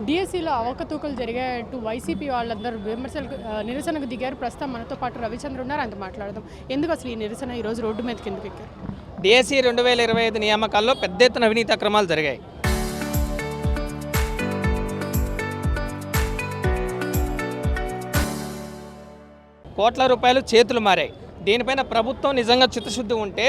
డిఎస్సిలో అవకతవకలు జరిగాయంటూ వైసీపీ వాళ్ళందరూ విమర్శలకు నిరసనకు దిగారు. ప్రస్తుతం మనతో పాటు రవిచంద్ర ఉన్నారు, అంత మాట్లాడదాం. ఎందుకు అసలు ఈ నిరసన ఈరోజు రోడ్డు మీదకి ఎందుకు ఎక్కారు? డిఎస్సి 2025 నియామకాల్లో పెద్ద ఎత్తున అవినీతి అక్రమాలు జరిగాయి. కోట్ల రూపాయలు చేతులు మారాయి. దీనిపైన ప్రభుత్వం నిజంగా చిత్తశుద్ధి ఉంటే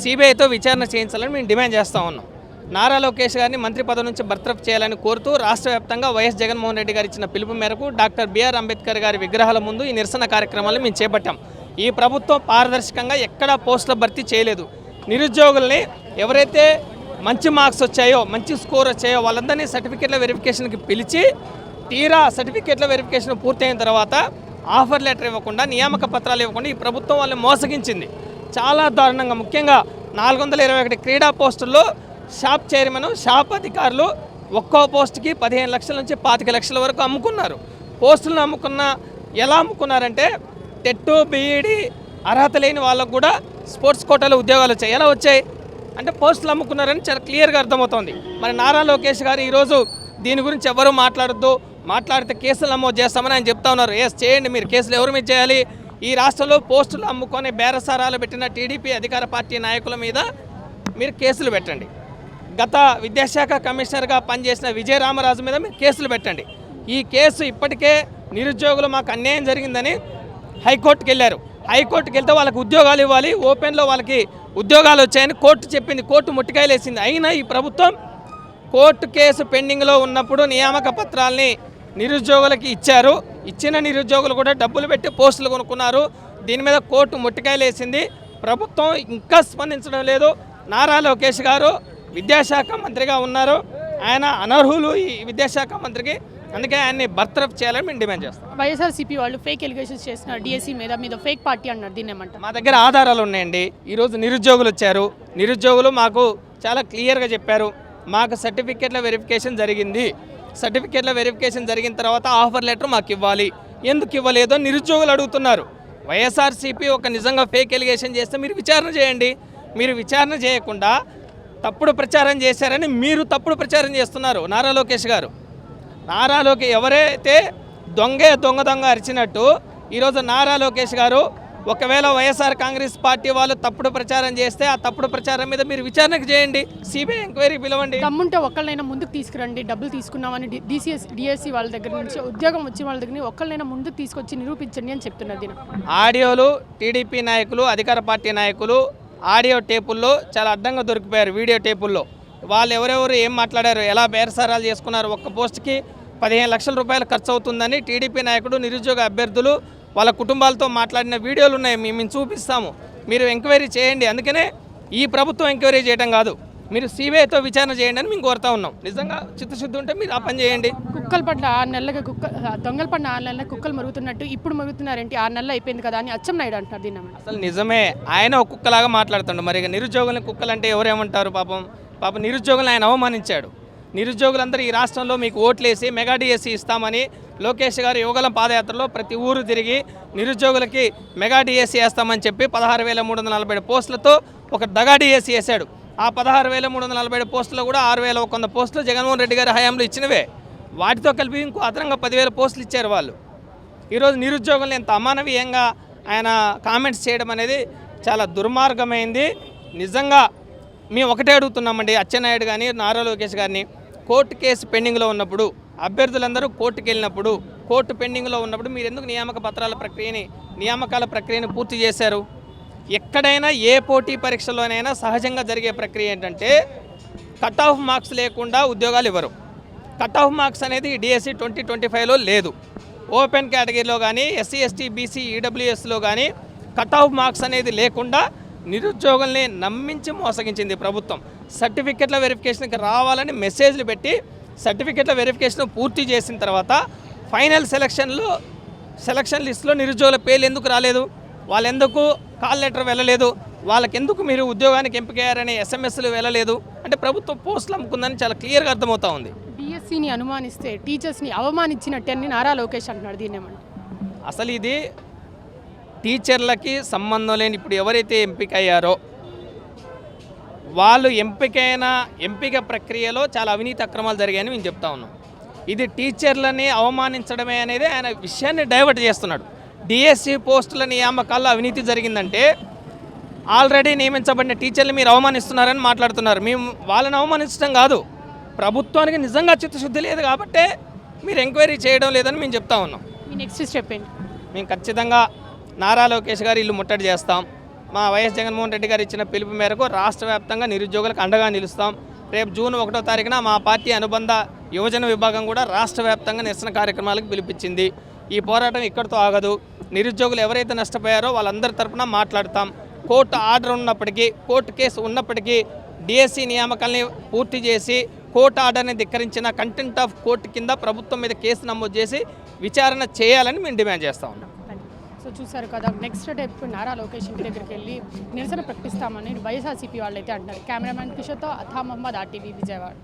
సిబిఐతో విచారణ చేయించాలని మేము డిమాండ్ చేస్తూ ఉన్నాం. నారా లోకేష్ గారిని మంత్రి పదవి నుంచి బర్తరఫ్ చేయాలని కోరుతూ రాష్ట్ర వ్యాప్తంగా వైఎస్ జగన్మోహన్ రెడ్డి గారు ఇచ్చిన పిలుపు మేరకు డాక్టర్ బిఆర్ అంబేద్కర్ గారి విగ్రహాల ముందు ఈ నిరసన కార్యక్రమాలను మేము చేపట్టాం. ఈ ప్రభుత్వం పారదర్శకంగా ఎక్కడా పోస్టుల భర్తీ చేయలేదు. నిరుద్యోగుల్ని ఎవరైతే మంచి మార్క్స్ వచ్చాయో, మంచి స్కోర్ వచ్చాయో వాళ్ళందరినీ సర్టిఫికేట్ల వెరిఫికేషన్కి పిలిచి తీరా సర్టిఫికేట్ల వెరిఫికేషన్ పూర్తయిన తర్వాత ఆఫర్ లెటర్ ఇవ్వకుండా, నియామక పత్రాలు ఇవ్వకుండా ఈ ప్రభుత్వం వాళ్ళని మోసగించింది. చాలా దారుణంగా, ముఖ్యంగా 421 క్రీడా పోస్టుల్లో షాప్ చైర్మన్, షాప్ అధికారులు ఒక్కో పోస్టుకి 15 లక్షల నుంచి 25 లక్షల వరకు అమ్ముకున్నారు. పోస్టులను ఎలా అమ్ముకున్నారంటే టెట్టు, బీఈడి అర్హత లేని వాళ్ళకు కూడా స్పోర్ట్స్ కోటాలో ఉద్యోగాలు వచ్చాయి. ఎలా వచ్చాయి అంటే పోస్టులు అమ్ముకున్నారని చాలా క్లియర్గా అర్థమవుతోంది. మరి నారా లోకేష్ గారు ఈరోజు దీని గురించి ఎవరు మాట్లాడద్దు, మాట్లాడితే కేసులు నమోదు చేస్తామని ఆయన చెప్తా ఉన్నారు. ఎస్, చేయండి, మీరు కేసులు ఎవరి మీద చేయాలి? ఈ రాష్ట్రంలో పోస్టులు అమ్ముకొని బేరసారాలు పెట్టిన టీడీపీ అధికార పార్టీ నాయకుల మీద మీరు కేసులు పెట్టండి. గత విద్యాశాఖ కమిషనర్గా పనిచేసిన విజయరామరాజు మీద మీరు కేసులు పెట్టండి. ఈ కేసు ఇప్పటికే నిరుద్యోగులు మాకు అన్యాయం జరిగిందని హైకోర్టుకు వెళ్ళారు. హైకోర్టుకు వెళ్తే వాళ్ళకి ఉద్యోగాలు ఇవ్వాలి, ఓపెన్లో వాళ్ళకి ఉద్యోగాలు వచ్చాయని కోర్టు చెప్పింది. కోర్టు ముట్టికాయలు వేసింది. అయినా ఈ ప్రభుత్వం కోర్టు కేసు పెండింగ్లో ఉన్నప్పుడు నియామక పత్రాలని నిరుద్యోగులకి ఇచ్చారు. ఇచ్చిన నిరుద్యోగులు కూడా డబ్బులు పెట్టి పోస్టులు కొనుక్కున్నారు. దీని మీద కోర్టు ముట్టికాయలు వేసింది. ప్రభుత్వం ఇంకా స్పందించడం లేదు. నారా లోకేష్ గారు విద్యాశాఖ మంత్రిగా ఉన్నారు. ఆయన అనర్హులు ఈ విద్యాశాఖ మంత్రికి, అందుకే ఆయన్ని బర్తరఫ్ చేయాలని మేము డిమాండ్ చేస్తాం. వైఎస్ఆర్సీపీ వాళ్ళు ఫేక్ ఎలిగేషన్స్ చేస్తున్నారు డిఎస్సి మీద ఫేక్ పార్టీ అన్నారు. దీన్ని ఏమంటారు? మా దగ్గర ఆధారాలు ఉన్నాయండి. ఈరోజు నిరుద్యోగులు వచ్చారు. నిరుద్యోగులు మాకు చాలా క్లియర్గా చెప్పారు, మాకు సర్టిఫికేట్ల వెరిఫికేషన్ జరిగింది. సర్టిఫికేట్ల వెరిఫికేషన్ జరిగిన తర్వాత ఆఫర్ లెటర్ మాకు ఇవ్వాలి. ఎందుకు ఇవ్వలేదో నిరుద్యోగులు అడుగుతున్నారు. వైఎస్ఆర్సీపీ ఒక నిజంగా ఫేక్ ఎలిగేషన్ చేస్తే మీరు విచారణ చేయండి. మీరు విచారణ చేయకుండా తప్పుడు ప్రచారం చేశారని మీరు తప్పుడు ప్రచారం చేస్తున్నారు. నారా లోకేష్ గారు, నారా లోకేష్ ఎవరైతే దొంగ అరిచినట్టు ఈరోజు నారా లోకేష్ గారు ఒకవేళ వైఎస్ఆర్ కాంగ్రెస్ పార్టీ వాళ్ళు తప్పుడు ప్రచారం చేస్తే ఆ తప్పుడు ప్రచారం మీద మీరు విచారణకు చేయండి, సిబిఐ ఎంక్వైరీ పిలవండి. దమ్ముంటే ఒక్కళ్ళైనా ముందుకు తీసుకురండి. డబ్బులు తీసుకున్నామని డిఎస్సి వాళ్ళ దగ్గర నుంచి, ఉద్యోగం వచ్చిన వాళ్ళ దగ్గర ఒక్కళ్ళైనా ముందుకు తీసుకొచ్చి నిరూపించండి అని చెప్తున్నారు. ఆడియోలు టీడీపీ నాయకులు, అధికార పార్టీ నాయకులు ఆడియో టేపుల్లో చాలా అడ్డంగా దొరికిపోయారు. వీడియో టేపుల్లో వాళ్ళు ఎవరెవరు ఏం మాట్లాడారు, ఎలా బేరసారాలు చేసుకున్నారు, ఒక్క పోస్ట్కి 15 లక్షల రూపాయలు ఖర్చు అవుతుందని టీడీపీ నాయకుడు, నిరుద్యోగ అభ్యర్థులు వాళ్ళ కుటుంబాలతో మాట్లాడిన వీడియోలు ఉన్నాయి. మేము చూపిస్తాము, మీరు ఎంక్వైరీ చేయండి. అందుకనే ఈ ప్రభుత్వం ఎంక్వైరీ చేయడం కాదు, మీరు సిబిఐతో విచారణ చేయండి అని మేము కోరుతా ఉన్నాం. నిజంగా చిత్తశుద్ధి ఉంటే మీరు ఆ పని చేయండి. కుక్కలు పట్ల 6 నెలలుగా దొంగల పట్ల 6 నెలల కుక్కలు మరుగుతున్నట్టు ఇప్పుడు మరుగుతున్నారేంటి? 6 నెలలు అయిపోయింది కదా అని అచ్చెన్నాయుడు అంటున్నారు. దీన్ని అసలు నిజమే, ఆయన ఒక కుక్కలాగా మాట్లాడుతుండు. మరి నిరుద్యోగులని కుక్కలు అంటే ఎవరేమంటారు? పాపం నిరుద్యోగులను ఆయన అవమానించాడు. నిరుద్యోగులందరూ ఈ రాష్ట్రంలో మీకు ఓట్లేసి మెగా డిఎస్సి ఇస్తామని లోకేష్ గారు యువగలం పాదయాత్రలో ప్రతి ఊరు తిరిగి నిరుద్యోగులకి మెగా డిఎస్సి వేస్తామని చెప్పి 16,347 పోస్టులతో ఒక దగా డిఎస్సి వేశాడు. ఆ 16,347 పోస్టులు కూడా 6,100 పోస్టులు జగన్మోహన్ రెడ్డి గారి హయాంలో ఇచ్చినవే. వాటితో కలిపి ఇంకో అదనంగా 10,000 పోస్టులు ఇచ్చారు వాళ్ళు. ఈరోజు నిరుద్యోగులను ఎంత అమానవీయంగా ఆయన కామెంట్స్ చేయడం అనేది చాలా దుర్మార్గమైంది. నిజంగా మేము ఒకటే అడుగుతున్నామండి, అచ్చెన్నాయుడు కానీ నారా లోకేష్ గారిని, కోర్టు కేసు పెండింగ్లో ఉన్నప్పుడు, అభ్యర్థులందరూ కోర్టుకు వెళ్ళినప్పుడు, కోర్టు పెండింగ్లో ఉన్నప్పుడు మీరు ఎందుకు నియామకాల ప్రక్రియని పూర్తి చేశారు? ఎక్కడైనా ఏ పోటీ పరీక్షలోనైనా సహజంగా జరిగే ప్రక్రియ ఏంటంటే కట్ ఆఫ్ మార్క్స్ లేకుండా ఉద్యోగాలు ఇవ్వరు. కట్ ఆఫ్ మార్క్స్ అనేది డిఎస్సి 2025లో లేదు. ఓపెన్ కేటగిరీలో కానీ, ఎస్సీ ఎస్టీ బీసీ ఈడబ్ల్యూఎస్లో కానీ కట్ ఆఫ్ మార్క్స్ అనేది లేకుండా నిరుద్యోగుల్ని నమ్మించి మోసగించింది ప్రభుత్వం. సర్టిఫికెట్ల వెరిఫికేషన్కి రావాలని మెసేజ్లు పెట్టి సర్టిఫికెట్ల వెరిఫికేషన్ పూర్తి చేసిన తర్వాత ఫైనల్ సెలక్షన్ లిస్టులో నిరుద్యోగుల పేర్లు ఎందుకు రాలేదు? వాళ్ళెందుకు కాల్ లెటర్ వెళ్ళలేదు? వాళ్ళకెందుకు మీరు ఉద్యోగానికి ఎంపికయ్యారనే ఎస్ఎంఎస్లు వెళ్ళలేదు? అంటే ప్రభుత్వం పోస్టులు అమ్ముకుందని చాలా క్లియర్గా అర్థమవుతా ఉంది. డిఎస్సిని అనుమానిస్తే టీచర్స్ని అవమానించినట్టని నారా లోకేష్ అంటున్నాడు. దీన్నేమంటే అసలు ఇది టీచర్లకి సంబంధం లేని, ఇప్పుడు ఎవరైతే ఎంపిక అయ్యారో వాళ్ళు ఎంపిక ప్రక్రియలో చాలా అవినీతి అక్రమాలు జరిగాయని మేము చెప్తా ఉన్నాం. ఇది టీచర్లని అవమానించడమే అనేది ఆయన విషయాన్ని డైవర్ట్ చేస్తున్నాడు. డిఎస్సి పోస్టుల నియామకాల్లో అవినీతి జరిగిందంటే ఆల్రెడీ నియమించబడిన టీచర్లు మీరు అవమానిస్తున్నారని మాట్లాడుతున్నారు. మేము వాళ్ళని అవమానించడం కాదు, ప్రభుత్వానికి నిజంగా చిత్తశుద్ధి లేదు కాబట్టే మీరు ఎంక్వైరీ చేయడం లేదని మేము చెప్తా ఉన్నాం. మీ నెక్స్ట్ స్టెప్ ఏంటి? మేము ఖచ్చితంగా నారా లోకేష్ గారి ఇల్లు ముట్టడి చేస్తాం. మా వైఎస్ జగన్మోహన్ రెడ్డి గారు ఇచ్చిన పిలుపు మేరకు రాష్ట్ర వ్యాప్తంగా నిరుద్యోగులకు అండగా నిలుస్తాం. రేపు జూన్ 1వ తారీఖున మా పార్టీ అనుబంధ యువజన విభాగం కూడా రాష్ట్ర వ్యాప్తంగా నిరసన కార్యక్రమాలకు పిలిపించింది. ఈ పోరాటం ఇక్కడితో ఆగదు. నిరుద్యోగులు ఎవరైతే నష్టపోయారో వాళ్ళందరి తరపున మాట్లాడతాం. కోర్టు ఆర్డర్ ఉన్నప్పటికీ, కోర్టు కేసు ఉన్నప్పటికీ డిఎస్సి నియామకాలని పూర్తి చేసి కోర్టు ఆర్డర్ని ధిక్కరించిన కంటెంప్ట్ ఆఫ్ కోర్టు కింద ప్రభుత్వం మీద కేసు నమోదు చేసి విచారణ చేయాలని మేము డిమాండ్ చేస్తూ ఉన్నాం. సో చూసారు కదా, నెక్స్ట్ స్టెప్ నారా లోకేష్ ఇంటి దగ్గరికి వెళ్ళి నిరసన ప్రకటిస్తామని వైఎస్ఆర్సీపీ వాళ్ళు అయితే అంటారు. కెమెరామ్యాన్ కిషోర్తో అథా మహమ్మద్, RTV విజయవాడ.